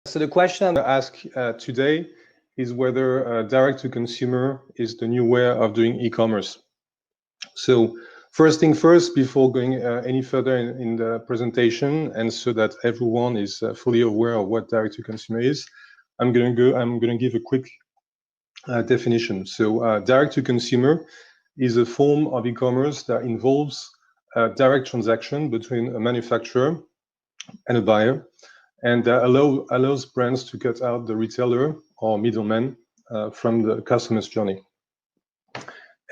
So the question I'm going to ask today is whether direct-to-consumer is the new way of doing e-commerce. So first thing first, before going any further in the presentation, and so that everyone is fully aware of what direct-to-consumer is, I'm going to give a quick definition. So direct-to-consumer is a form of e-commerce that involves a direct transaction between a manufacturer and a buyer, and that allows brands to cut out the retailer or middleman from the customer's journey.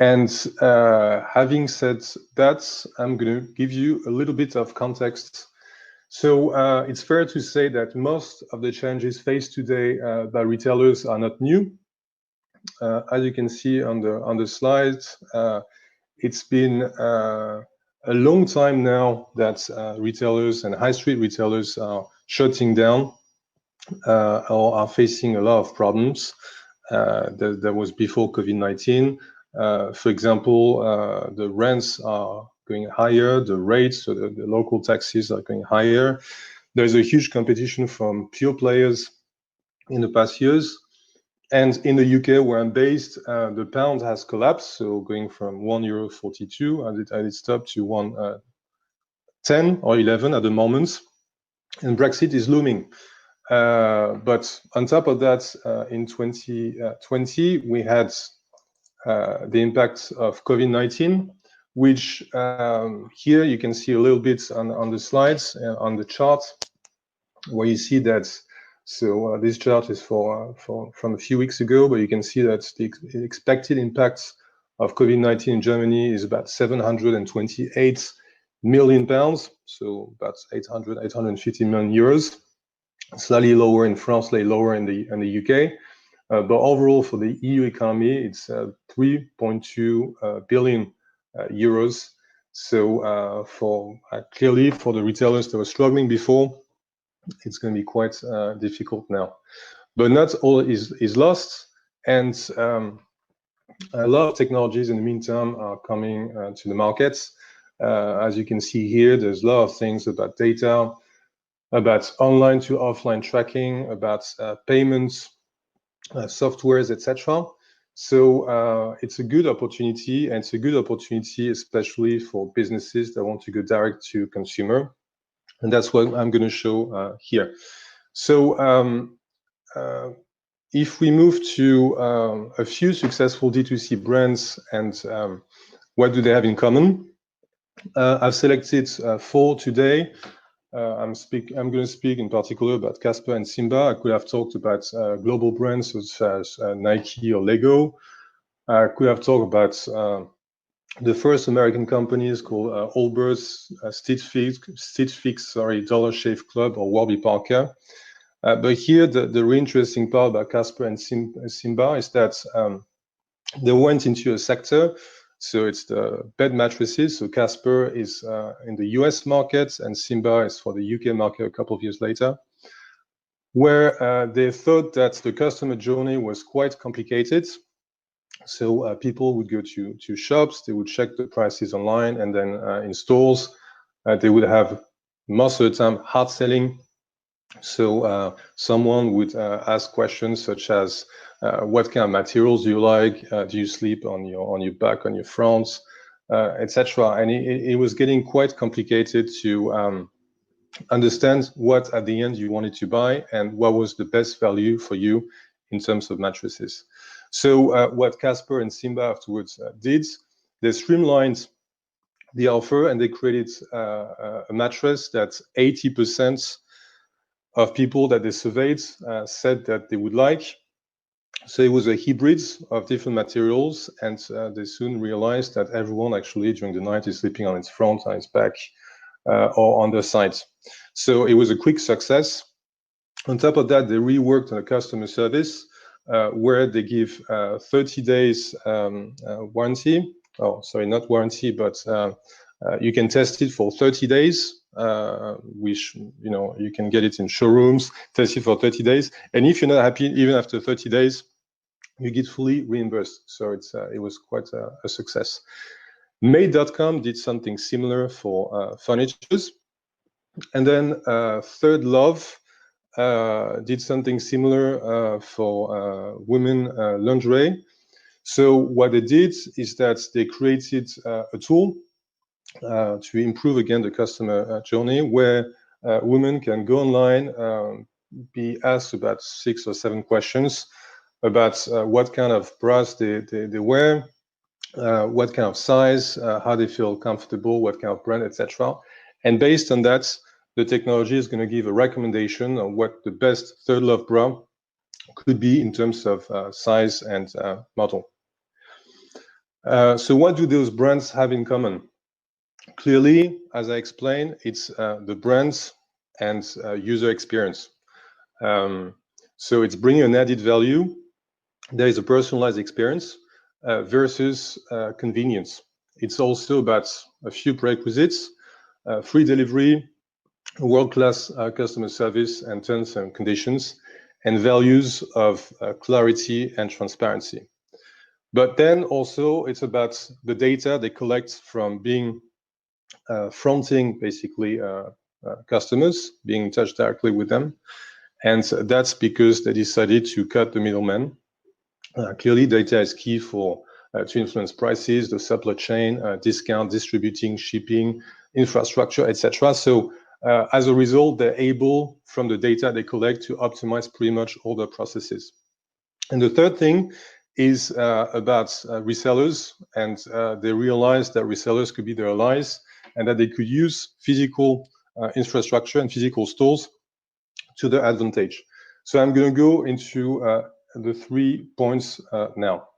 And having said that, I'm going to give you a little bit of context. So it's fair to say that most of the challenges faced today by retailers are not new. As you can see on the slide, it's been a long time now that retailers and high street retailers are shutting down or are facing a lot of problems. That was before COVID-19. For example, the rents are going higher, the rates, so the local taxes are going higher. There's a huge competition from pure players in the past years. And in the UK, where I'm based, the pound has collapsed, so going from €1.42 and it stopped to 1.10 or 11 at the moment. And Brexit is looming. But on top of that, in 2020, we had the impact of COVID-19, which here you can see a little bit on the slides, on the chart, where you see that. So this chart is from a few weeks ago, but you can see that the expected impact of COVID-19 in Germany is about 728 million pounds, so about 850 million euros. Slightly lower in France, slightly lower in the UK. But overall, for the EU economy, it's 3.2 billion euros. So clearly, for the retailers that were struggling before, it's going to be quite difficult now. But not all is lost, and a lot of technologies in the meantime are coming to the markets. As you can see here, there's a lot of things about data, about online to offline tracking, about payments, softwares, etc. So it's a good opportunity, and it's a good opportunity especially for businesses that want to go direct to consumer. And that's what I'm going to show here. So if we move to a few successful D2C brands and what do they have in common, I've selected 4 today. I'm going to speak in particular about Casper and Simba. I could have talked about global brands such as Nike or Lego. I could have talked about the first American companies called Allbirds, Stitch Fix, Dollar Shave Club, or Warby Parker. But here, the really interesting part about Casper and Simba is that they went into a sector. So it's the bed mattresses. So Casper is in the US market, and Simba is for the UK market a couple of years later, where they thought that the customer journey was quite complicated. So people would go to shops, they would check the prices online, and then in stores, they would have most of the time hard selling. So someone would ask questions such as, what kind of materials do you like? Do you sleep on your back, on your front, etc. And it was getting quite complicated to understand what at the end you wanted to buy and what was the best value for you in terms of mattresses. So what Casper and Simba afterwards did, they streamlined the offer, and they created a mattress that 80% of people that they surveyed said that they would like. So it was a hybrid of different materials, and they soon realized that everyone actually during the night is sleeping on its front, on its back, or on the sides. So it was a quick success. On top of that, they reworked on the customer service, where they give 30 days warranty. Oh, sorry, not warranty, but you can test it for 30 days. Which, you can get it in showrooms, test it for 30 days. And if you're not happy, even after 30 days, you get fully reimbursed. So it was quite a success. Made.com did something similar for furniture. And then Third Love did something similar for women lingerie. So what they did is that they created a tool to improve again the customer journey, where women can go online, be asked about 6 or 7 questions about what kind of bras they wear, what kind of size, how they feel comfortable, what kind of brand, etc. And based on that, the technology is going to give a recommendation on what the best third love bra could be in terms of size and model. So what do those brands have in common? Clearly, as I explained, it's the brands and user experience. So it's bringing an added value. There is a personalized experience versus convenience. It's also about a few prerequisites, free delivery, world-class customer service and terms and conditions, and values of clarity and transparency. But then also it's about the data they collect from being fronting basically customers, being in touch directly with them. And that's because they decided to cut the middleman. Clearly, data is key for to influence prices, the supply chain, discount, distributing, shipping, infrastructure, etc. So as a result, they're able, from the data they collect, to optimize pretty much all the processes. And the third thing is about resellers, and they realized that resellers could be their allies and that they could use physical infrastructure and physical stores to their advantage. So I'm going to go into the 3 points now.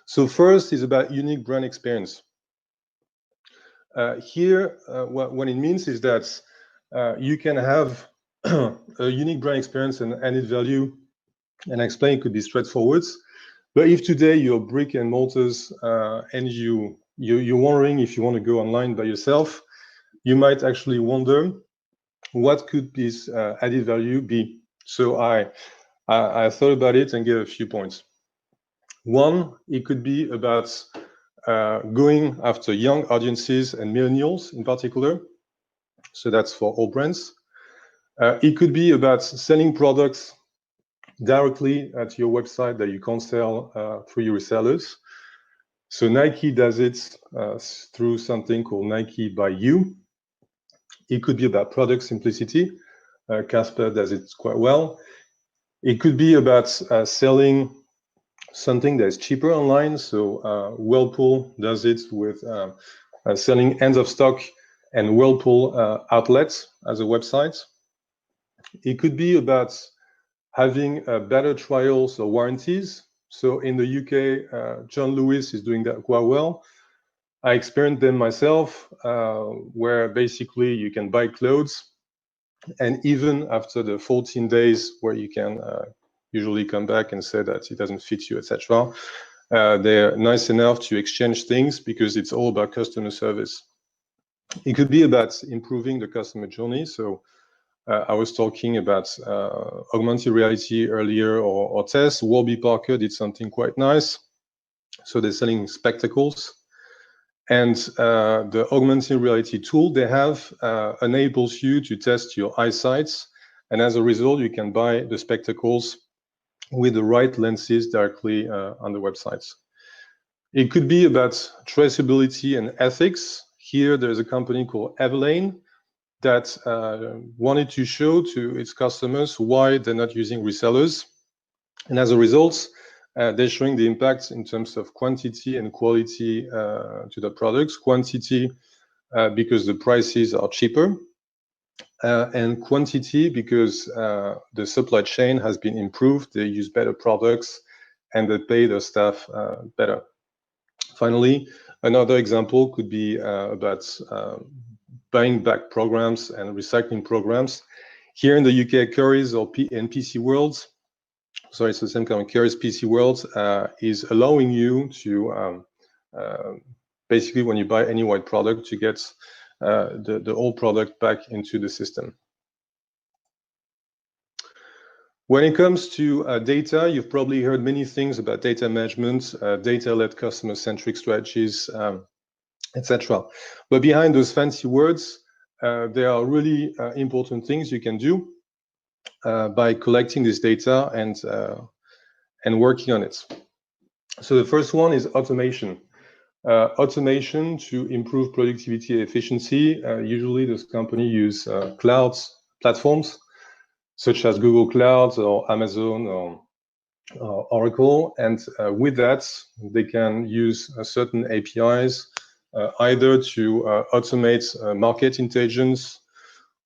So first is about unique brand experience. Here, what it means is that you can have a unique brand experience and added value, and I explain it could be straightforward. But if today you're brick and mortars and you're wondering if you want to go online by yourself, you might actually wonder what could this added value be. So I thought about it and gave a few points. One, it could be about going after young audiences and millennials in particular. So that's for all brands. It could be about selling products directly at your website that you can't sell through your resellers. So Nike does it through something called Nike by You. It could be about product simplicity. Casper does it quite well. It could be about selling something that's cheaper online. So Whirlpool does it with selling ends of stock and Whirlpool outlets as a website. It could be about having better trials or warranties. So in the UK, John Lewis is doing that quite well. I experienced them myself, where basically you can buy clothes, and even after the 14 days where you can usually come back and say that it doesn't fit you, etc., they're nice enough to exchange things because it's all about customer service. It could be about improving the customer journey. So I was talking about augmented reality earlier, or tests. Warby Parker did something quite nice. So they're selling spectacles. And the augmented reality tool they have enables you to test your eyesight. And as a result, you can buy the spectacles with the right lenses directly on the websites. It could be about traceability and ethics. Here, there's a company called Everlane that wanted to show to its customers why they're not using resellers. And as a result, they're showing the impact in terms of quantity and quality to the products. Quantity because the prices are cheaper, and quantity because the supply chain has been improved. They use better products and they pay their staff better. Finally, another example could be about buying back programs and recycling programs. Here in the UK, Currys and PC World, sorry, it's the same kind of Currys. PC World is allowing you to basically, when you buy any white product, to get the old product back into the system. When it comes to data, you've probably heard many things about data management, data-led customer-centric strategies, etc. But behind those fancy words, there are really important things you can do. by collecting this data and working on it. So the first one is automation. Automation to improve productivity and efficiency. Usually those companies use cloud platforms such as Google Cloud or Amazon or Oracle. And with that, they can use certain APIs either to automate market intelligence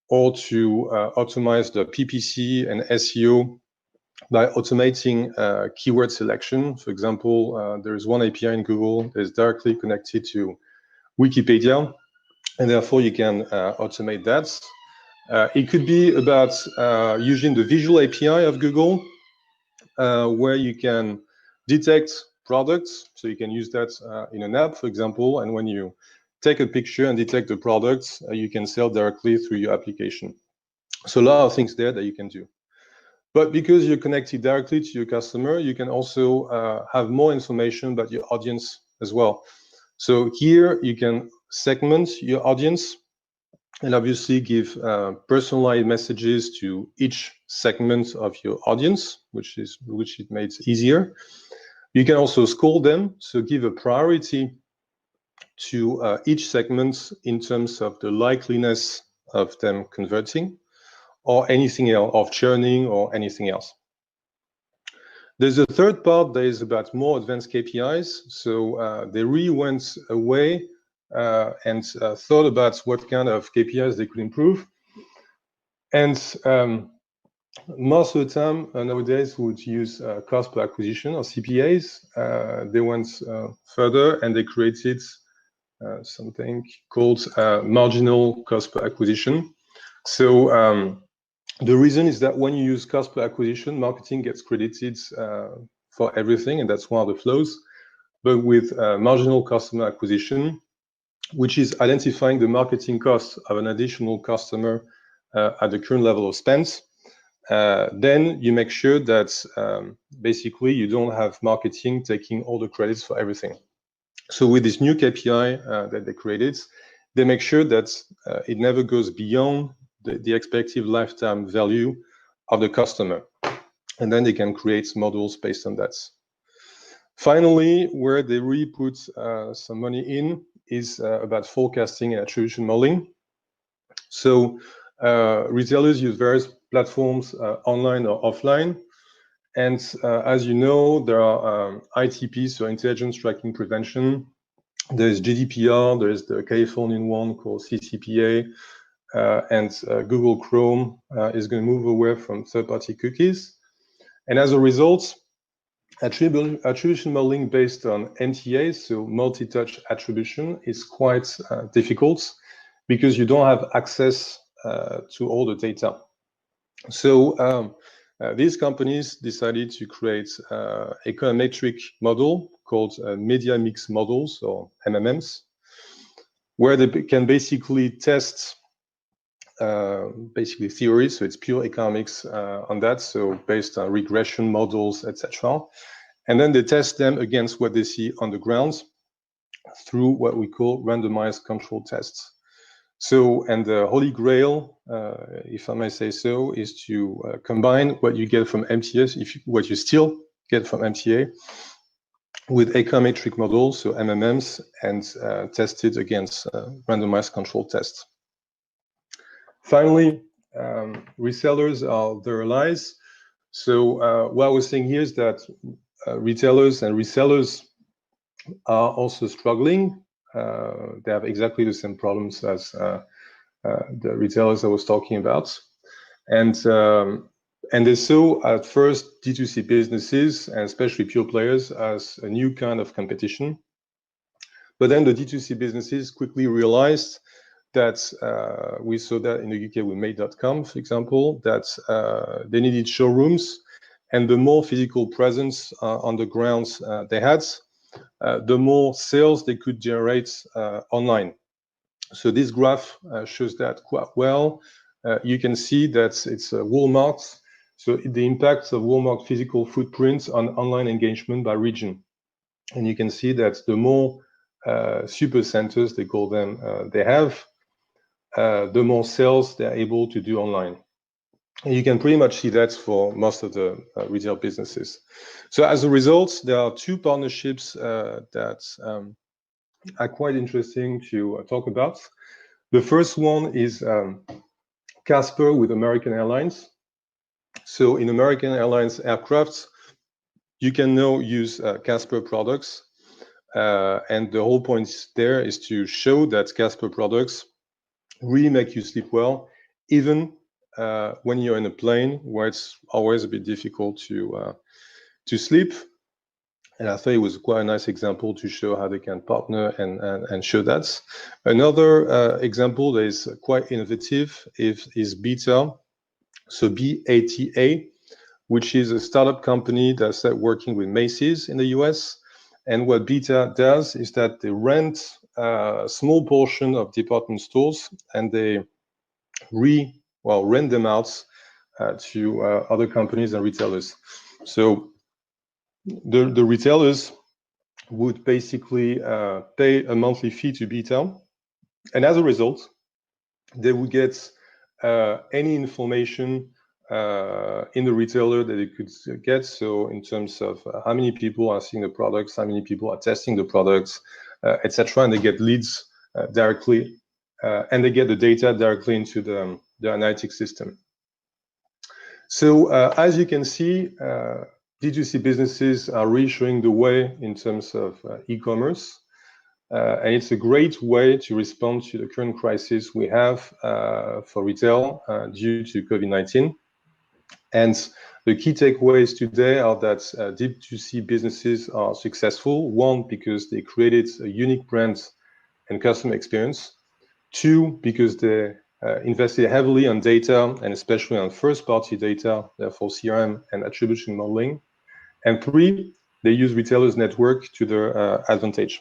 or to optimize the PPC and SEO by automating keyword selection. For example, there is one API in Google that is directly connected to Wikipedia, and therefore you can automate that. It could be about using the visual API of Google, where you can detect products. So you can use that in an app, for example, and when you take a picture and detect the products, you can sell directly through your application. So a lot of things there that you can do. But because you're connected directly to your customer, you can also have more information about your audience as well. So here you can segment your audience and obviously give personalized messages to each segment of your audience, which it makes easier. You can also score them, so give a priority to each segment in terms of the likeliness of them converting, or anything else, of churning or anything else. There's a third part that is about more advanced KPIs. So they really went away and thought about what kind of KPIs they could improve. And most of the time nowadays we would use cost per acquisition or CPAs. They went further and they created something called marginal cost per acquisition. So the reason is that when you use cost per acquisition, marketing gets credited for everything, and that's one of the flows. But with marginal customer acquisition, which is identifying the marketing cost of an additional customer at the current level of spend, then you make sure that basically you don't have marketing taking all the credits for everything. So with this new KPI that they created, they make sure that it never goes beyond the expected lifetime value of the customer. And then they can create models based on that. Finally, where they really put some money in is about forecasting and attribution modeling. So retailers use various platforms, online or offline. And as you know, there are ITPs, so intelligence tracking prevention. There's GDPR, there's the Californian one called CCPA, and Google Chrome is going to move away from third-party cookies. And as a result, attribution modeling based on MTA, so multi-touch attribution, is quite difficult because you don't have access to all the data. So these companies decided to create a econometric model called media mix models, or MMMs, where they can basically test basically theories, so it's pure economics on that, so based on regression models, etc. And then they test them against what they see on the ground through what we call randomized control tests. So, and the holy grail, if I may say so, is to combine what you get from MTA, what you still get from MTA, with econometric models, so MMMs, and test it against randomized control tests. Finally, resellers are their allies. So what I was saying here is that retailers and resellers are also struggling. They have exactly the same problems as the retailers I was talking about. And they saw at first D2C businesses, and especially pure players, as a new kind of competition. But then the D2C businesses quickly realized that we saw that in the UK with Made.com, for example, that they needed showrooms, and the more physical presence on the grounds they had, the more sales they could generate online. So this graph shows that quite well. You can see that it's Walmart. So the impact of Walmart physical footprints on online engagement by region. And you can see that the more super centers, they call them, they have, the more sales they're able to do online. And you can pretty much see that for most of the retail businesses. So as a result, there are two partnerships that are quite interesting to talk about. The first one is Casper with American Airlines. So in American Airlines aircraft, you can now use Casper products. And the whole point there is to show that Casper products really make you sleep well, even when you're in a plane where it's always a bit difficult to sleep. And I thought it was quite a nice example to show how they can partner and show that. Another example that is quite innovative is Beta. So BATA, which is a startup company that's working with Macy's in the US. And what Beta does is that they rent a small portion of department stores and they rent them out to other companies and retailers. So the retailers would basically pay a monthly fee to Beta, and as a result, they would get any information in the retailer that they could get. So in terms of how many people are seeing the products, how many people are testing the products, etc., and they get leads directly, and they get the data directly into the analytics system. So as you can see, D2C businesses are really showing the way in terms of e-commerce. And it's a great way to respond to the current crisis we have for retail due to COVID-19. And the key takeaways today are that D2C businesses are successful. One, because they created a unique brand and customer experience. Two, because they invested heavily on data and especially on first-party data, therefore CRM and attribution modeling. And three, they use retailers' network to their advantage.